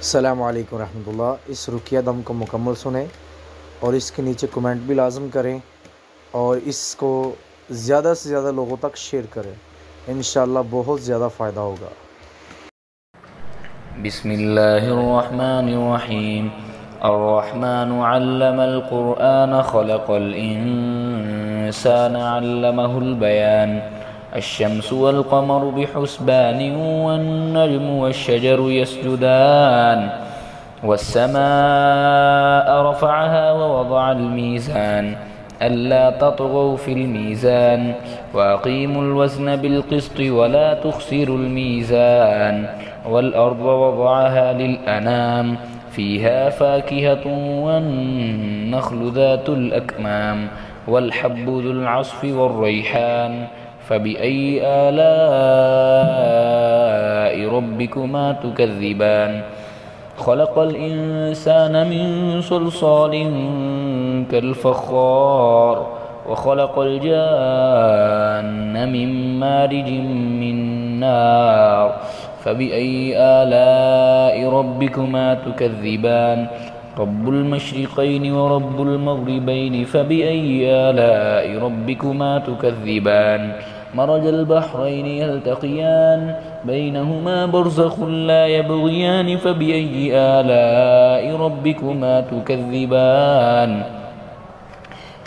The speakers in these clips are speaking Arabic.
अस्सलामु अलैकुम रहमतुल्लाह। इस रुकिया दम को मुकम्मल सुने और इसके नीचे कमेंट भी लाजम करें और इसको ज़्यादा से ज़्यादा लोगों तक शेयर करें। इंशाअल्लाह बहुत ज़्यादा फ़ायदा होगा। बिस्मिल्लाहिर्रहमानिर्रहीम। अर्रहमानु अल्लमल क़ुरआन खलक़ल इंसान अल्लमहुल बयान। अश्शम्सु वल क़मरु बिहुस्बानिन वन नज्मु वश्शजरु यस्जुदान। वस्समाअ रफ़अहा ववضअल मीज़ान अल्ला तत्गौ फ़िल मीज़ान वअक़ीमुल वज़न बिल क़िस्ति वला तुख़्सिरुल मीज़ान। वल्अर्ज़ वضعها للأنام فيها فاكهة والنخل ذات الأكمام والحب ذو العصف والريحان فبأي آلاء ربكما تكذبان. خلق الإنسان من صلصال كالفخار وخلق الجان من مارج من نار فبأي آلاء ربكما تكذبان. رب المشرقين ورب المغربين فبأي آلاء ربكما تكذبان. مرج البحرين يلتقيان بينهما برزخ لا يبغيان فبأي آلاء ربكما تكذبان.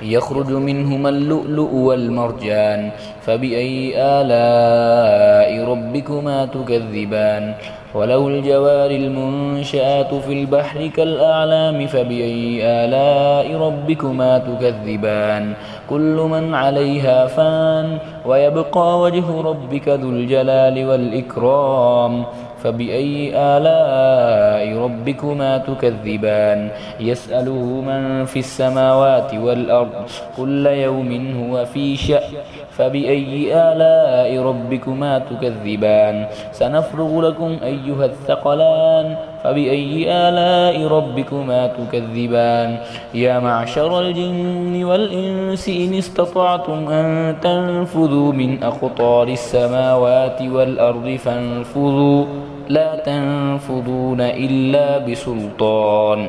يخرج منهما اللؤلؤ والمرجان فبأي آلاء ربكما تكذبان. وله الجوار المنشآت في البحر كالأعلام فبأي آلاء ربكما تكذبان. كل من عليها فان ويبقى وجه ربك ذو الجلال والإكرام فبأي آلاء ربكما تكذبان. يسأله من في السماوات والأرض كل يوم هو في شأن فبأي آلاء ربكما تكذبان. سنفرغ لكم أيها الثقلان فبأي آلاء ربكما تكذبان. يا معشر الجن والإنس إن استطعتم أن تنفذوا من أقطار السماوات والأرض فانفذوا لا تنفذون إلا بسلطان.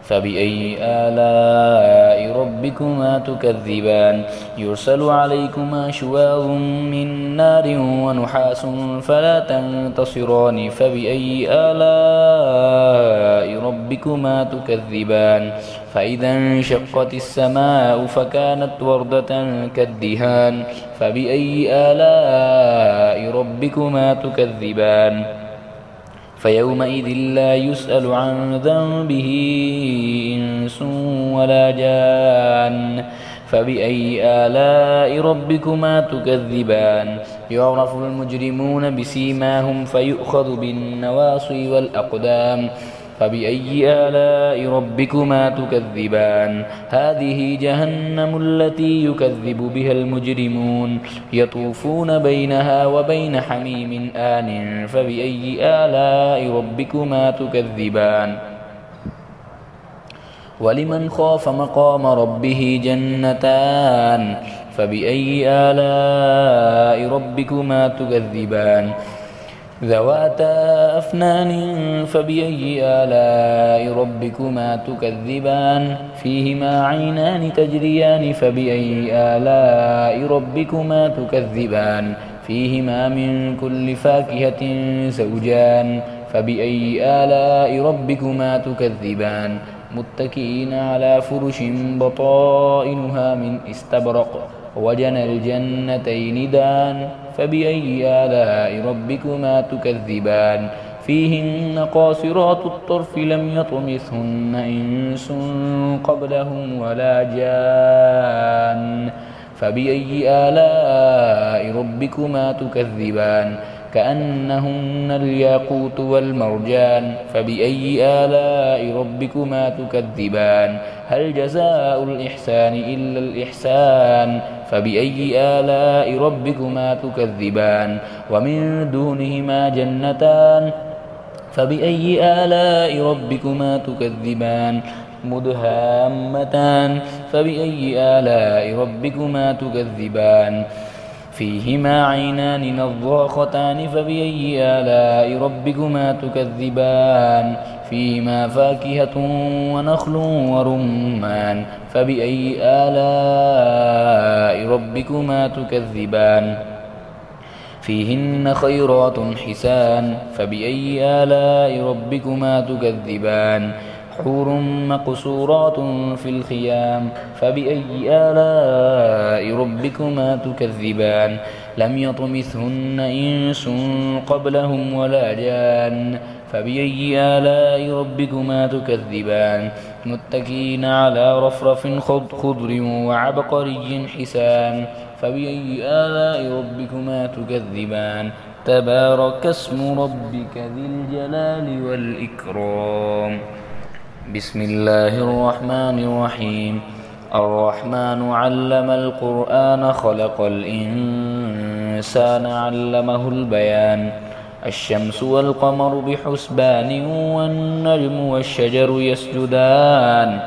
فبأي آلاء ربكما تكذبان. يرسل عليكما شواظ من نار ونحاس فلا تنتصران فبأي آلاء ربكما تكذبان. فإذا انشقت السماء فكانت وردة كالدهان فبأي آلاء ربكما تكذبان. فيومئذ لا يسأل عن ذنبه إنس ولا جان فبأي آلاء ربكما تكذبان. يعرف المجرمون بسيماهم فيؤخذ بالنواصي والأقدام فبأي آلاء ربكما تكذبان. هذه جهنم التي يكذب بها المجرمون يطوفون بينها وبين حميم آن فبأي آلاء ربكما تكذبان. ولمن خاف مقام ربه جنتان فبأي آلاء ربكما تكذبان. ذواتا أفنان فبأي آلاء ربكما تكذبان. فيهما عينان تجريان فبأي آلاء ربكما تكذبان. فيهما من كل فاكهة زوجان فبأي آلاء ربكما تكذبان. متكئين على فرش بطائنها من استبرق وجنى الجنتين دان فبأي آلاء ربكما تكذبان. فيهن قاصرات الطرف لم يطمثهن إنس قبلهم ولا جان فبأي آلاء ربكما تكذبان. كأنهن الياقوت والمرجان فبأي آلاء ربكما تكذبان. هل جزاء الإحسان إلا الإحسان فبأي آلاء ربكما تكذبان. ومن دونهما جنتان فبأي آلاء ربكما تكذبان. مدهامتان فبأي آلاء ربكما تكذبان. فيهما عينان نضاختان فبأي آلاء ربكما تكذبان فيهما فاكهة ونخل ورمان فبأي آلاء ربكما تكذبان فيهن خيرات حسان فبأي آلاء ربكما تكذبان حور مقصورات في الخيام فبأي آلاء ربكما تكذبان لم يطمثهن إنس قبلهم ولا جان فبأي آلاء ربكما تكذبان متكئين على رفرف خضر وعبقري حسان فبأي آلاء ربكما تكذبان تبارك اسم ربك ذي الجلال والإكرام بسم الله الرحمن الرحيم الرحمن علم القرآن خلق الإنسان علمه البيان الشمس والقمر بحسبان والنجم والشجر يسجدان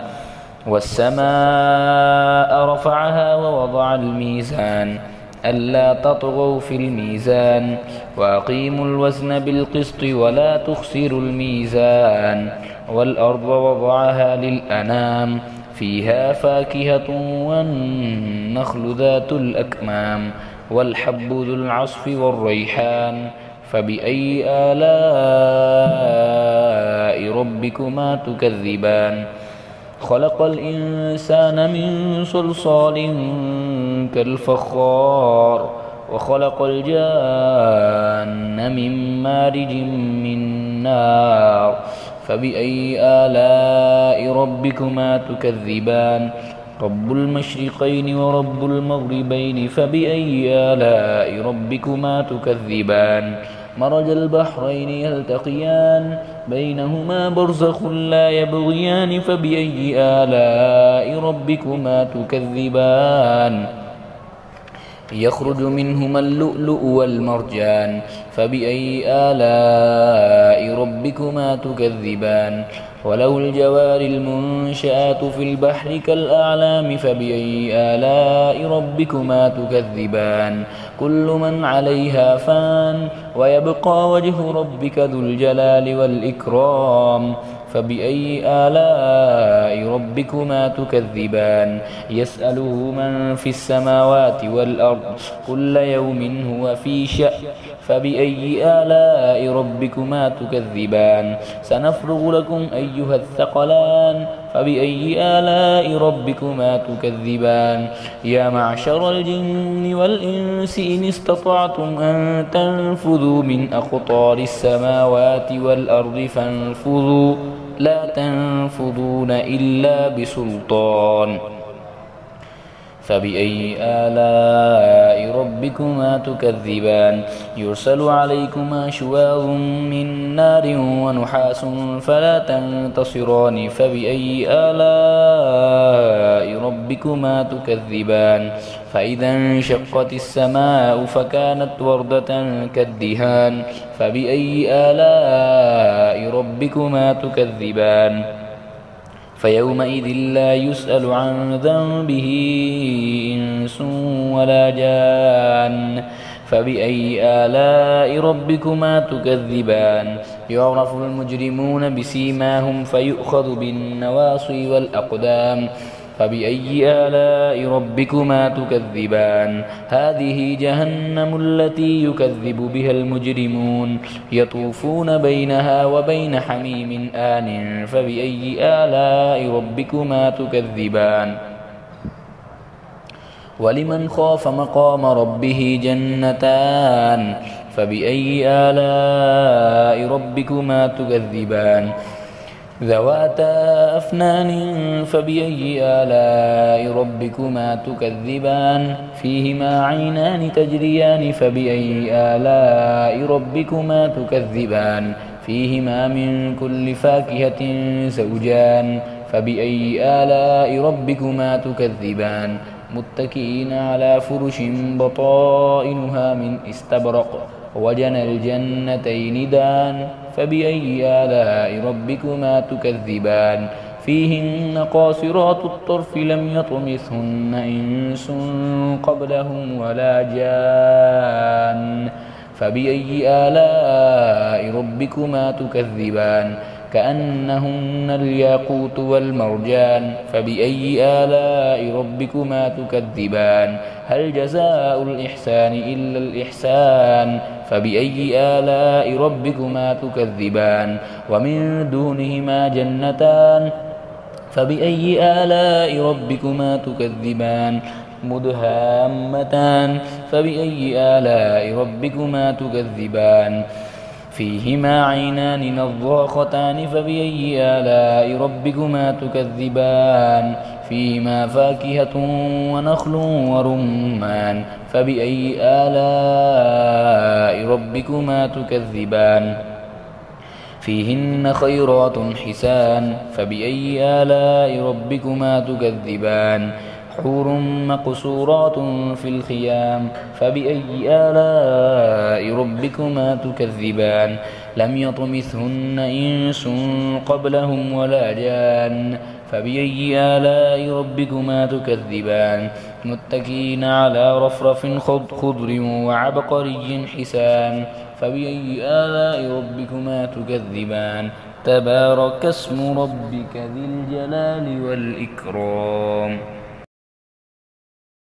والسماء رفعها ووضع الميزان ألا تطغوا في الميزان وأقيموا الوزن بالقسط ولا تخسروا الميزان والأرض وضعها للأنام فيها فاكهة والنخل ذات الأكمام والحب ذو العصف والريحان فبأي آلاء ربكما تكذبان خلق الإنسان من صلصال كالفخار وخلق الجان من مارج من نار فبأي آلاء ربكما تكذبان رب المشرقين ورب المغربين فبأي آلاء ربكما تكذبان مرج البحرين يلتقيان بينهما برزخ لا يبغيان فبأي آلاء ربكما تكذبان يخرج منهما اللؤلؤ والمرجان فبأي آلاء ربكما تكذبان وله الجوار المنشآت في البحر كالأعلام فبأي آلاء ربكما تكذبان كل من عليها فان ويبقى وجه ربك ذو الجلال والإكرام فبأي آلاء ربكما تكذبان يسأله من في السماوات والأرض كل يوم هو في شأن فبأي آلاء ربكما تكذبان سنفرغ لكم أيها الثقلان فبأي آلاء ربكما تكذبان يا معشر الجن والإنس إن استطعتم أن تنفذوا من أقطار السماوات والأرض فانفذوا لا تنفذون إلا بسلطان فبأي آلاء ربكما تكذبان يرسل عليكما شواظ من نار ونحاس فلا تنتصران فبأي آلاء ربكما تكذبان فإذا انشقت السماء فكانت وردة كالدهان فبأي آلاء ربكما تكذبان فيومئذ لا يسأل عن ذنبه إنس ولا جان فبأي آلاء ربكما تكذبان يعرف المجرمون بسيماهم فيؤخذ بالنواصي والأقدام فبأي آلاء ربكما تكذبان هذه جهنم التي يكذب بها المجرمون يطوفون بينها وبين حميم آن فبأي آلاء ربكما تكذبان ولمن خاف مقام ربه جنتان فبأي آلاء ربكما تكذبان ذواتا أفنان فبأي آلاء ربكما تكذبان فيهما عينان تجريان فبأي آلاء ربكما تكذبان فيهما من كل فاكهة زوجان فبأي آلاء ربكما تكذبان متكئين على فرش بطائنها من استبرق وجنى الجنتين دان فبأي آلاء ربكما تكذبان فيهن قاصرات الطرف لم يطمثهن إنس قبلهم ولا جان فبأي آلاء ربكما تكذبان كأنهن الياقوت والمرجان فبأي آلاء ربكما تكذبان هل جزاء الإحسان إلا الإحسان فبأي آلاء ربكما تكذبان ومن دونهما جنتان فبأي آلاء ربكما تكذبان مدهامتان فبأي آلاء ربكما تكذبان فيهما عينان نضاختان فبأي آلاء ربكما تكذبان فيهما فاكهة ونخل ورمان فبأي آلاء ربكما تكذبان فيهن خيرات حسان فبأي آلاء ربكما تكذبان حور مقصورات في الخيام فبأي آلاء ربكما تكذبان لم يطمثهن إنس قبلهم ولا جان فبأي آلاء ربكما تكذبان متكئين على رفرف خضر وعبقري حسان فبأي آلاء ربكما تكذبان تبارك اسم ربك ذي الجلال والإكرام.